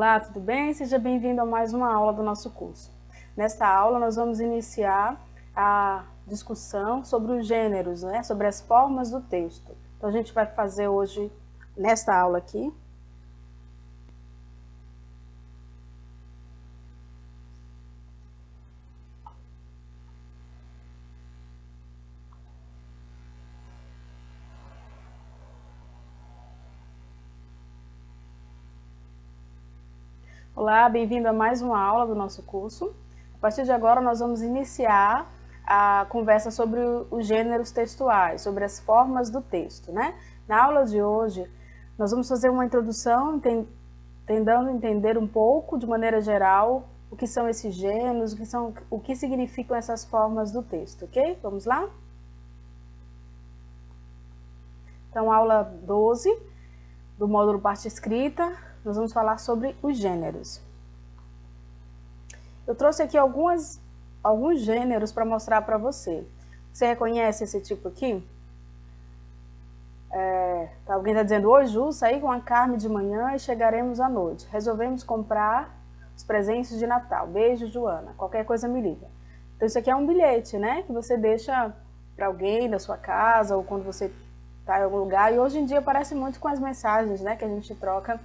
Olá, tudo bem? Seja bem-vindo a mais uma aula do nosso curso. Nesta aula nós vamos iniciar a discussão sobre os gêneros, né? Sobre as formas do texto. Então a gente vai fazer hoje, nesta aula aqui, Olá, bem-vindo a mais uma aula do nosso curso. A partir de agora nós vamos iniciar a conversa sobre os gêneros textuais, sobre as formas do texto, né? Na aula de hoje nós vamos fazer uma introdução, tentando entender um pouco, de maneira geral, o que são esses gêneros, o que significam essas formas do texto, ok? Vamos lá? Então, aula 12 do módulo parte escrita, nós vamos falar sobre os gêneros. Eu trouxe aqui alguns gêneros para mostrar para você. Você reconhece esse tipo aqui? Alguém está dizendo: oi Ju, saí com a Carme de manhã e chegaremos à noite. Resolvemos comprar os presentes de Natal. Beijo, Joana. Qualquer coisa me liga. Então isso aqui é um bilhete, né? Que você deixa para alguém da sua casa ou quando você está em algum lugar. E hoje em dia parece muito com as mensagens, né? Que a gente troca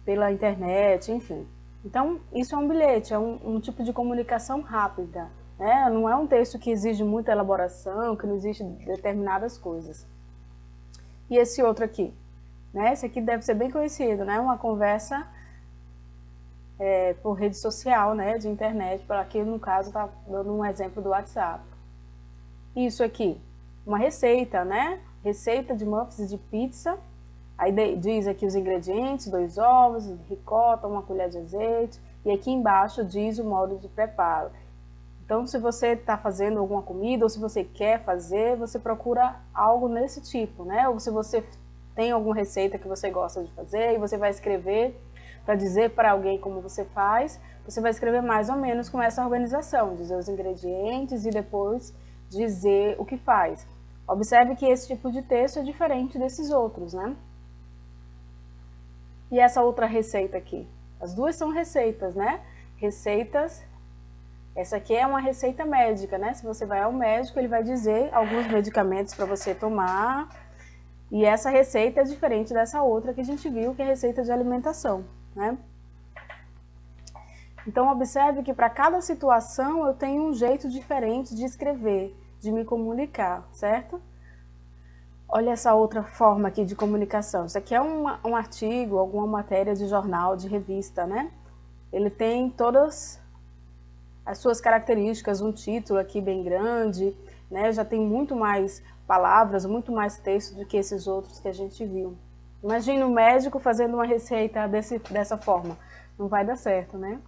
pela internet, enfim. Então, isso é um bilhete, é um tipo de comunicação rápida, né? Não é um texto que exige muita elaboração, que não exige determinadas coisas. E esse outro aqui, né? Esse aqui deve ser bem conhecido, né? Uma conversa por rede social, né? De internet, para aqui no caso tá dando um exemplo do WhatsApp. Isso aqui, uma receita, né? Receita de muffins de pizza. Aí diz aqui os ingredientes: 2 ovos, ricota, 1 colher de azeite, e aqui embaixo diz o modo de preparo. Então, se você está fazendo alguma comida, ou se você quer fazer, você procura algo nesse tipo, né? Ou se você tem alguma receita que você gosta de fazer, e você vai escrever para dizer para alguém como você faz, você vai escrever mais ou menos com essa organização, dizer os ingredientes e depois dizer o que faz. Observe que esse tipo de texto é diferente desses outros, né? E essa outra receita aqui? As duas são receitas, né? Receitas. Essa aqui é uma receita médica, né? Se você vai ao médico, ele vai dizer alguns medicamentos para você tomar. E essa receita é diferente dessa outra que a gente viu, que é a receita de alimentação, né? Então, observe que para cada situação eu tenho um jeito diferente de escrever, de me comunicar, certo? Olha essa outra forma aqui de comunicação. Isso aqui é um artigo, alguma matéria de jornal, de revista, né? Ele tem todas as suas características, um título aqui bem grande, né? Já tem muito mais palavras, muito mais texto do que esses outros que a gente viu. Imagina o médico fazendo uma receita dessa forma. Não vai dar certo, né?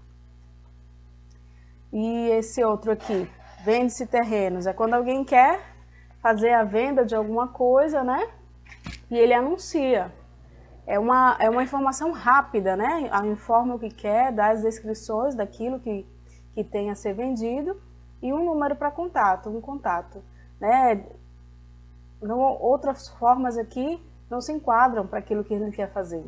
E esse outro aqui, vende-se terrenos. É quando alguém quer fazer a venda de alguma coisa, né? E ele anuncia. É uma informação rápida, né? Informa o que quer, dá as descrições daquilo que tem a ser vendido e um número para contato, um contato, né? Não, outras formas aqui não se enquadram para aquilo que ele quer fazer.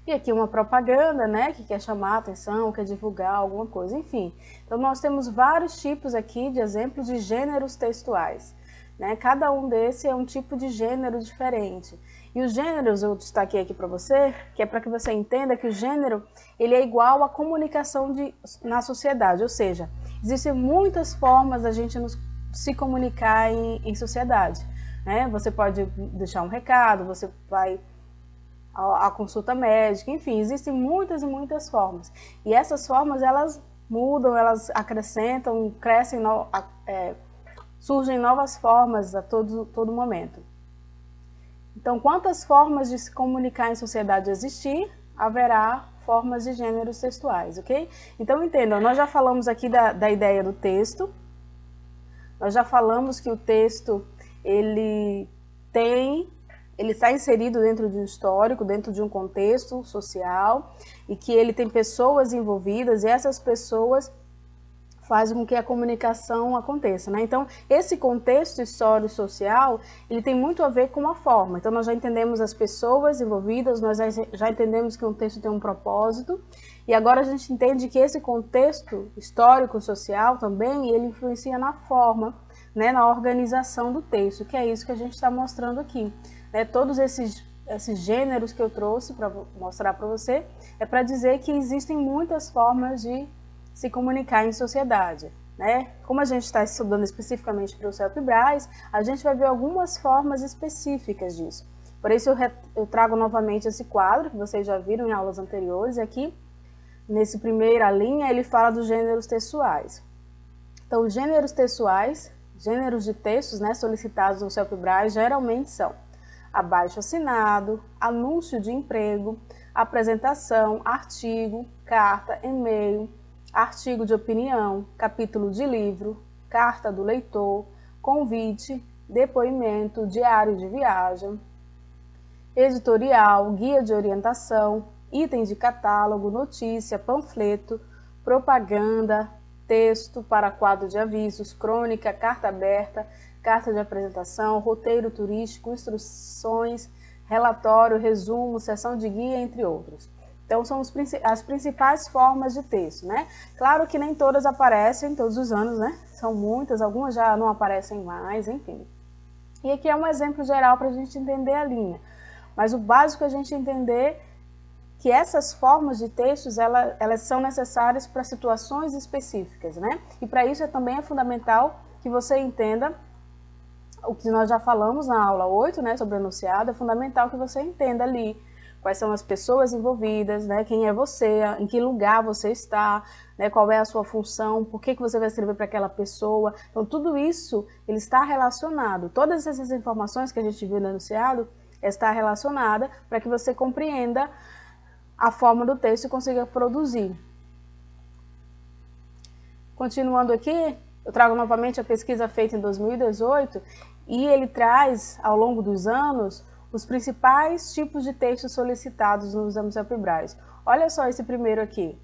E aqui uma propaganda, né, que quer chamar a atenção, quer divulgar alguma coisa, enfim. Então nós temos vários tipos aqui de exemplos de gêneros textuais, né? Cada um desses é um tipo de gênero diferente. E os gêneros eu destaquei aqui para você, que é para que você entenda que o gênero ele é igual à comunicação na sociedade, ou seja, existem muitas formas da gente se comunicar em sociedade, né? Você pode deixar um recado, você vai a consulta médica, enfim, existem muitas e muitas formas. E essas formas, elas mudam, elas acrescentam, crescem, surgem novas formas a todo momento. Então, quantas formas de se comunicar em sociedade existir, haverá formas de gêneros textuais, ok? Então, entendam, nós já falamos aqui da ideia do texto, nós já falamos que o texto, ele está inserido dentro de um histórico, dentro de um contexto social, e que ele tem pessoas envolvidas, e essas pessoas faz com que a comunicação aconteça, né? Então, esse contexto histórico-social, ele tem muito a ver com a forma. Então, nós já entendemos as pessoas envolvidas, nós já entendemos que um texto tem um propósito, e agora a gente entende que esse contexto histórico-social também, ele influencia na forma, né, na organização do texto, que é isso que a gente está mostrando aqui, né? Todos esses gêneros que eu trouxe para mostrar para você, é para dizer que existem muitas formas de se comunicar em sociedade, né? Como a gente está estudando especificamente para o CELPE-BRAS, a gente vai ver algumas formas específicas disso. Por isso eu trago novamente esse quadro, que vocês já viram em aulas anteriores, e aqui, nesse primeira linha, ele fala dos gêneros textuais. Então, os gêneros textuais, gêneros de textos, né, solicitados no CELPE-BRAS, geralmente são abaixo-assinado, anúncio de emprego, apresentação, artigo, carta, e-mail, artigo de opinião, capítulo de livro, carta do leitor, convite, depoimento, diário de viagem, editorial, guia de orientação, item de catálogo, notícia, panfleto, propaganda, texto para quadro de avisos, crônica, carta aberta, carta de apresentação, roteiro turístico, instruções, relatório, resumo, sessão de guia, entre outros. Então, são as principais formas de texto, né? Claro que nem todas aparecem todos os anos, né? São muitas, algumas já não aparecem mais, enfim. E aqui é um exemplo geral para a gente entender a linha. Mas o básico é a gente entender que essas formas de textos, elas são necessárias para situações específicas, né? E para isso também é fundamental que você entenda o que nós já falamos na aula 8, né, sobre enunciado. É fundamental que você entenda ali quais são as pessoas envolvidas, né, quem é você, em que lugar você está, né, qual é a sua função, por que você vai escrever para aquela pessoa. Então, tudo isso ele está relacionado. Todas essas informações que a gente viu no enunciado está relacionada para que você compreenda a forma do texto e consiga produzir. Continuando aqui, eu trago novamente a pesquisa feita em 2018 e ele traz, ao longo dos anos, os principais tipos de textos solicitados no exame CELPE-BRAS. Olha só esse primeiro aqui,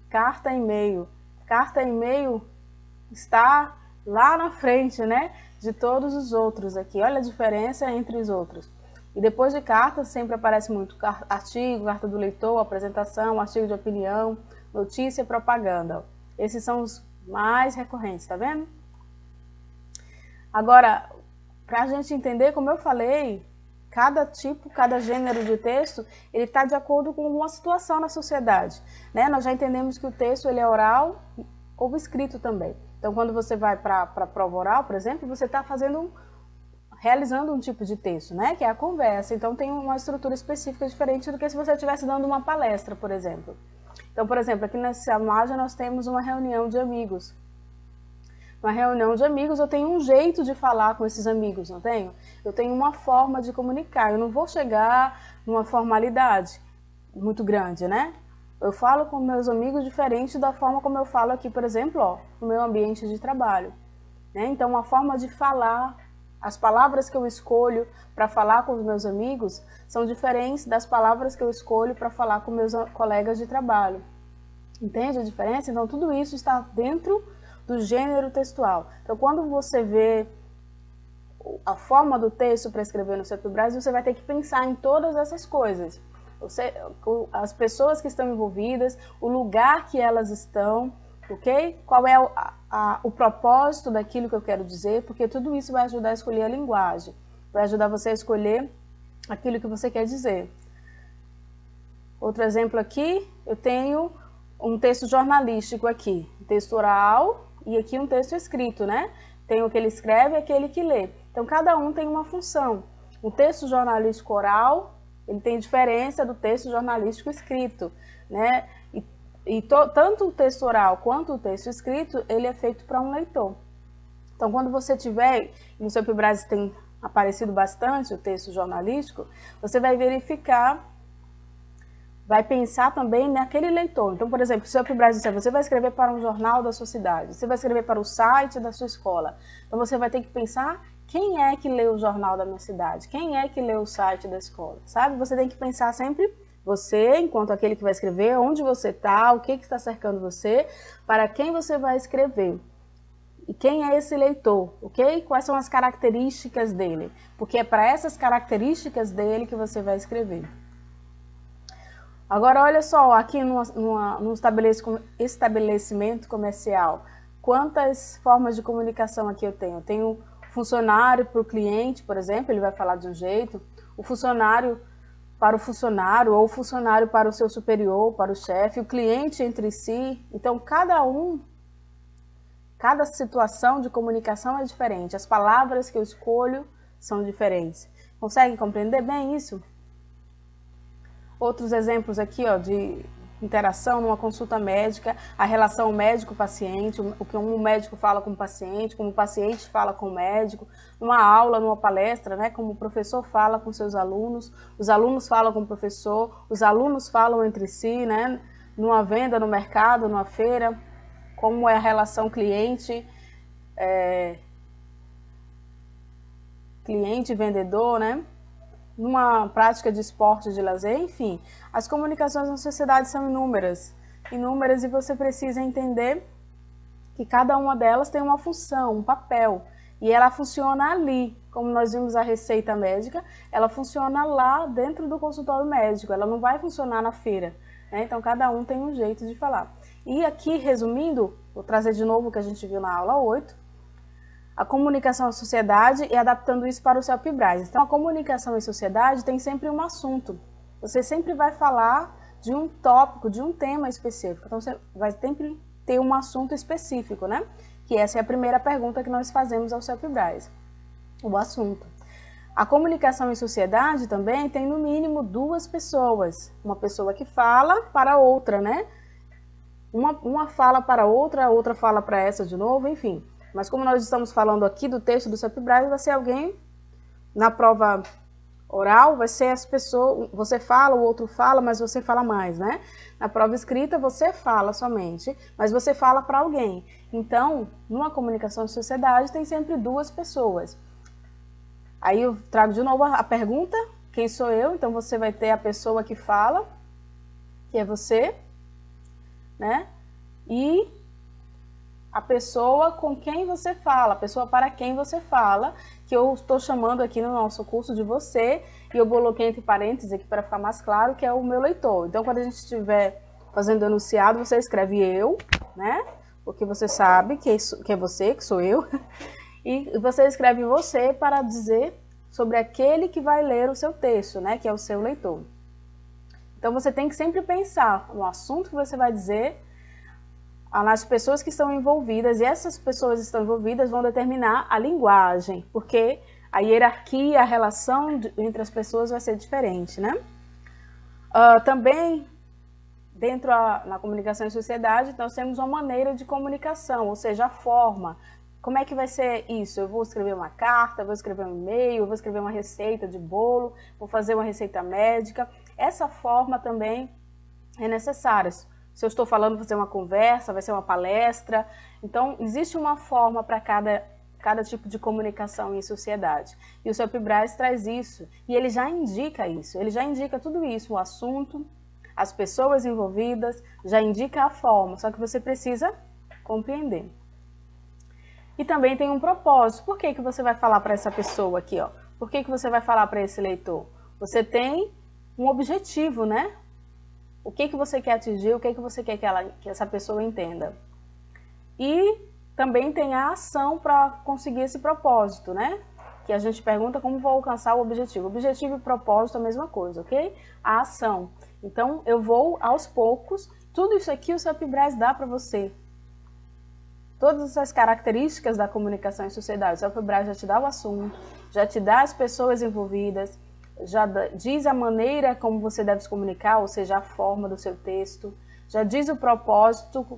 carta e e-mail. Carta e e-mail está lá na frente, né, de todos os outros aqui. Olha a diferença entre os outros. E depois de carta sempre aparece muito artigo, carta do leitor, apresentação, artigo de opinião, notícia e propaganda. Esses são os mais recorrentes, tá vendo? Agora, para a gente entender, como eu falei, cada tipo, cada gênero de texto, ele está de acordo com uma situação na sociedade, né? Nós já entendemos que o texto ele é oral ou escrito também. Então, quando você vai para a prova oral, por exemplo, você está realizando um tipo de texto, né? Que é a conversa. Então, tem uma estrutura específica diferente do que se você estivesse dando uma palestra, por exemplo. Então, por exemplo, aqui nessa imagem nós temos uma reunião de amigos. Uma reunião de amigos, eu tenho um jeito de falar com esses amigos, não tenho? Eu tenho uma forma de comunicar, eu não vou chegar numa formalidade muito grande, né? Eu falo com meus amigos diferente da forma como eu falo aqui, por exemplo, ó, no meu ambiente de trabalho, né? Então, a forma de falar, as palavras que eu escolho para falar com os meus amigos são diferentes das palavras que eu escolho para falar com meus colegas de trabalho. Entende a diferença? Então, tudo isso está dentro do gênero textual. Então, quando você vê a forma do texto para escrever no CELPE-BRAS, você vai ter que pensar em todas essas coisas. As pessoas que estão envolvidas, o lugar que elas estão, ok? Qual é o propósito daquilo que eu quero dizer, porque tudo isso vai ajudar a escolher a linguagem, vai ajudar você a escolher aquilo que você quer dizer. Outro exemplo aqui, eu tenho um texto jornalístico aqui, um texto oral e aqui um texto escrito, né? Tem o que ele escreve e aquele que lê. Então, cada um tem uma função. O texto jornalístico oral, ele tem diferença do texto jornalístico escrito, né? Tanto o texto oral quanto o texto escrito, ele é feito para um leitor. Então, quando você tiver, no CELPE-BRAS tem aparecido bastante o texto jornalístico, você vai verificar, vai pensar também naquele leitor. Então, por exemplo, se o CELPE-BRAS disser, você vai escrever para um jornal da sua cidade, você vai escrever para o site da sua escola. Então, você vai ter que pensar quem é que lê o jornal da minha cidade, quem é que lê o site da escola, sabe? Você tem que pensar sempre Você, enquanto aquele que vai escrever, onde você está, o que está cercando você, para quem você vai escrever. E quem é esse leitor, ok? Quais são as características dele? Porque é para essas características dele que você vai escrever. Agora, olha só, aqui num estabelecimento comercial, quantas formas de comunicação aqui eu tenho? Eu tenho funcionário para o cliente, por exemplo, ele vai falar de um jeito, o funcionário para o funcionário, ou o funcionário para o seu superior, para o chefe, o cliente entre si. Então, cada situação de comunicação é diferente, as palavras que eu escolho são diferentes. Conseguem compreender bem isso? Outros exemplos aqui, ó, de interação numa consulta médica, a relação médico-paciente, o que um médico fala com o paciente, como o paciente fala com o médico, numa aula, numa palestra, né, como o professor fala com seus alunos, os alunos falam com o professor, os alunos falam entre si, né, numa venda no mercado, numa feira, como é a relação cliente-vendedor, né? Numa prática de esporte, de lazer, enfim. As comunicações na sociedade são inúmeras, e você precisa entender que cada uma delas tem uma função, um papel, e ela funciona ali, como nós vimos a receita médica, ela funciona lá dentro do consultório médico, ela não vai funcionar na feira, né? Então cada um tem um jeito de falar. E aqui, resumindo, vou trazer de novo o que a gente viu na aula 8, a comunicação em sociedade e adaptando isso para o CELPE-BRAS. Então, a comunicação em sociedade tem sempre um assunto. Você sempre vai falar de um tópico, de um tema específico. Então, você vai sempre ter um assunto específico, né? Que essa é a primeira pergunta que nós fazemos ao CELPE-BRAS, o assunto. A comunicação em sociedade também tem, no mínimo, 2 pessoas. Uma pessoa que fala para outra, né? Uma fala para a outra fala para essa de novo, enfim. Mas como nós estamos falando aqui do texto do CELPE-BRAS, vai ser alguém, na prova oral, vai ser as pessoas, você fala, o outro fala, mas você fala mais, né? Na prova escrita, você fala somente, mas você fala para alguém. Então, numa comunicação de sociedade, tem sempre 2 pessoas. Aí eu trago de novo a pergunta, quem sou eu? Então, você vai ter a pessoa que fala, que é você, né? E a pessoa com quem você fala, a pessoa para quem você fala, que eu estou chamando aqui no nosso curso de você, e eu coloquei entre parênteses aqui para ficar mais claro, que é o meu leitor. Então, quando a gente estiver fazendo o enunciado, você escreve eu, né? Porque você sabe que é você, que sou eu, e você escreve você para dizer sobre aquele que vai ler o seu texto, né? Que é o seu leitor. Então, você tem que sempre pensar no assunto que você vai dizer, nas pessoas que estão envolvidas, e essas pessoas que estão envolvidas vão determinar a linguagem, porque a hierarquia, a relação entre as pessoas vai ser diferente, né? Também, na comunicação em sociedade, nós temos uma maneira de comunicação, ou seja, a forma. Como é que vai ser isso? Eu vou escrever uma carta, vou escrever um e-mail, vou escrever uma receita de bolo, vou fazer uma receita médica. Essa forma também é necessária. Se eu estou falando, vai ser uma conversa, vai ser uma palestra. Então, existe uma forma para cada tipo de comunicação em sociedade. E o CELPE-BRAS traz isso. E ele já indica isso. Ele já indica tudo isso, o assunto, as pessoas envolvidas, já indica a forma. Só que você precisa compreender. E também tem um propósito. Por que você vai falar para essa pessoa aqui, ó? Por que você vai falar para esse leitor? Você tem um objetivo, né? O que você quer atingir, o que você quer que essa pessoa entenda. E também tem a ação para conseguir esse propósito, né? Que a gente pergunta como vou alcançar o objetivo. Objetivo e propósito é a mesma coisa, ok? A ação. Então, eu vou aos poucos. Tudo isso aqui o CELPE-BRAS dá para você. Todas essas características da comunicação em sociedade. O CELPE-BRAS já te dá o assunto, já te dá as pessoas envolvidas, já diz a maneira como você deve se comunicar, ou seja, a forma do seu texto, já diz o propósito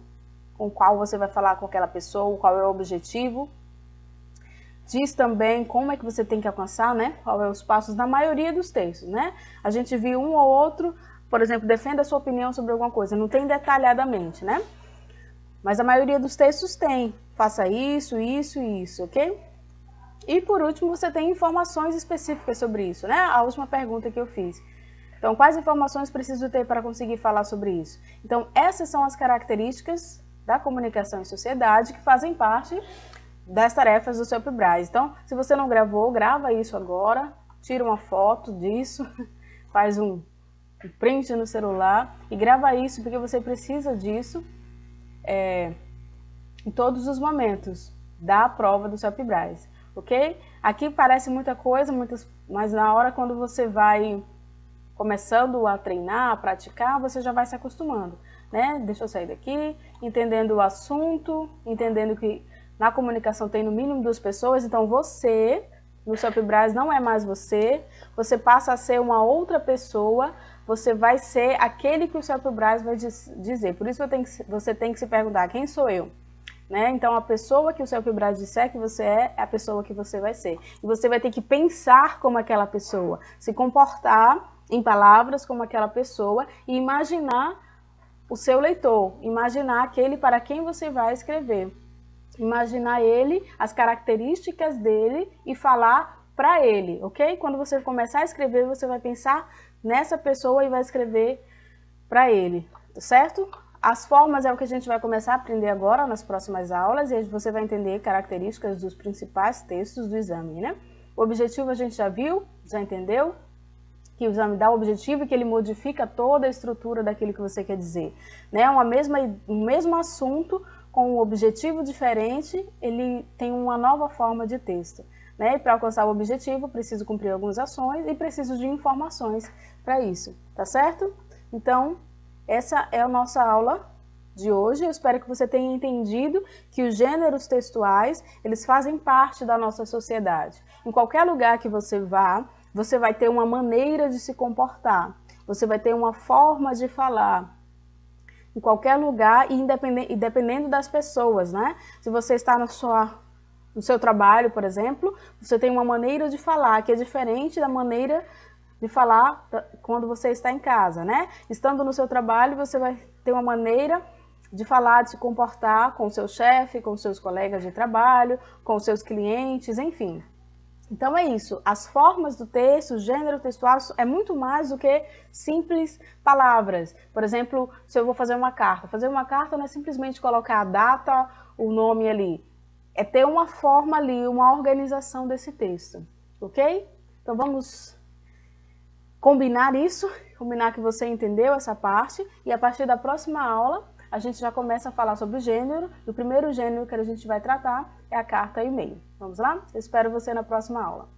com qual você vai falar com aquela pessoa, qual é o objetivo, diz também como é que você tem que alcançar, né? Qual é os passos na maioria dos textos, né? A gente viu um ou outro, por exemplo, defenda a sua opinião sobre alguma coisa, não tem detalhadamente, né? Mas a maioria dos textos tem, faça isso, isso e isso, ok? E por último, você tem informações específicas sobre isso, né? A última pergunta que eu fiz. Então, quais informações preciso ter para conseguir falar sobre isso? Então, essas são as características da comunicação em sociedade que fazem parte das tarefas do CELPE-BRAS. Então, se você não gravou, grava isso agora, tira uma foto disso, faz um print no celular e grava isso, porque você precisa disso em todos os momentos da prova do CELPE-BRAS, ok? Aqui parece muita coisa, mas na hora quando você vai começando a treinar, a praticar, você já vai se acostumando, né? Deixa eu sair daqui, entendendo o assunto, entendendo que na comunicação tem no mínimo 2 pessoas, então você, no CELPE-BRAS, não é mais você passa a ser uma outra pessoa, você vai ser aquele que o CELPE-BRAS vai dizer. Por isso você tem que se perguntar, quem sou eu? Né? Então, a pessoa que o CELPE-BRAS disser que você é a pessoa que você vai ser. E você vai ter que pensar como aquela pessoa, se comportar em palavras como aquela pessoa e imaginar o seu leitor, imaginar aquele para quem você vai escrever. Imaginar ele, as características dele e falar para ele, ok? Quando você começar a escrever, você vai pensar nessa pessoa e vai escrever para ele, certo? As formas é o que a gente vai começar a aprender agora nas próximas aulas e aí você vai entender características dos principais textos do exame, né? O objetivo a gente já viu, já entendeu? Que o exame dá o objetivo e que ele modifica toda a estrutura daquilo que você quer dizer, né? Um mesmo assunto com um objetivo diferente, ele tem uma nova forma de texto, né? E para alcançar o objetivo, preciso cumprir algumas ações e preciso de informações para isso, tá certo? Então, essa é a nossa aula de hoje. Eu espero que você tenha entendido que os gêneros textuais, eles fazem parte da nossa sociedade. Em qualquer lugar que você vá, você vai ter uma maneira de se comportar, você vai ter uma forma de falar, em qualquer lugar e dependendo das pessoas, né? Se você está no seu trabalho, por exemplo, você tem uma maneira de falar que é diferente da maneira de falar quando você está em casa, né? Estando no seu trabalho, você vai ter uma maneira de falar, de se comportar com o seu chefe, com os seus colegas de trabalho, com os seus clientes, enfim. Então é isso, as formas do texto, o gênero textual é muito mais do que simples palavras. Por exemplo, se eu vou fazer uma carta não é simplesmente colocar a data, o nome ali. É ter uma forma ali, uma organização desse texto, ok? Então vamos combinar isso, combinar que você entendeu essa parte e a partir da próxima aula a gente já começa a falar sobre o gênero. E o primeiro gênero que a gente vai tratar é a carta e e-mail. Vamos lá? Eu espero você na próxima aula.